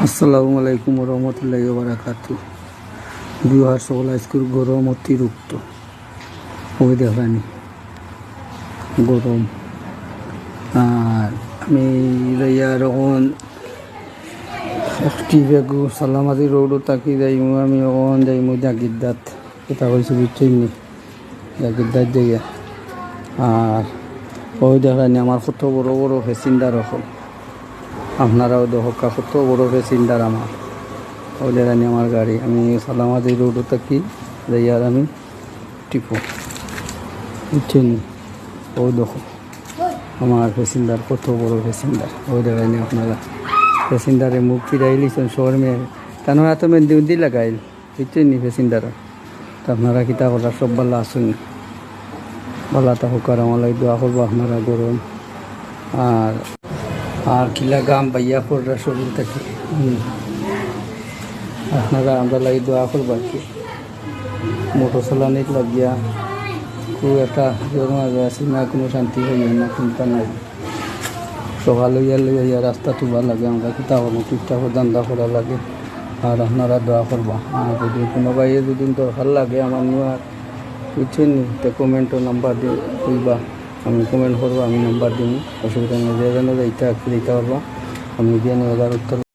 আসসালামু আলাইকুম রহমতুল্লাহি বারাকাতু। বিহার সকল স্কুল গরম অতিরিক্ত ওই দেখানি গরম। আর আমি এখন একটি বেগু সালামাদি রোডও তাকি যাইমু। আমি এখন যাইমু জাগিরদাত, এটা কইছি বুঝছেন নি, জাগিরদাত যাইয়া। আর ওই দেখানি আমার কত বড় বড় প্যাসেঞ্জার এখন, আপনারাও দেখা কত বড় প্যাসেঞ্জার আমার। ওই দেখানি আমার গাড়ি, আমি সালামাদি রোডও তাকি যাইয়ার আমি টিপু, বুঝছেন নি। ওই দেখো আমার প্যাসেঞ্জার, কত বড় প্যাসেঞ্জার। ওই দেখানি আপনারা প্যাসেঞ্জারে মুখ ফিরাইলিছেন শহর মেয়ে, কেন এত মেহেন্দি উন্দি লাগাইল, বুঝছেন নি প্যাসেঞ্জার। তো আপনারা কিতা করার সব ভালো আসুন, ভালো তা হোক। আর আমার লাগে দোয়া করবো আপনারা গরম আর কিলা গাম বাইয়া পড়া শরীর থেকে আপনারা আমরা লাগে দোয়া করবো আর কি। মোটর চালানির লাগিয়া খুব একটা মাঝে আছি না, কোনো শান্তি হইয়া না, চিন্তা নাই। সকাল লইয়া রাস্তা তুবা লাগে, আমরা কিতা করবো ঠিকঠাক দান্দা করা লাগে। আর আপনারা দোয়া করবা। আর যদি কোনো বাইরে যদি দরকার লাগে আমার নিয়ে, বুঝছেন নি, তো কমেন্টও নাম্বার দিয়ে কইবা, আমি কমেন্ট করবো, আমি নাম্বার দিই, অসুবিধা নেই। যে যেন দিতে পারবা আমি দিয়ে নেই উত্তর।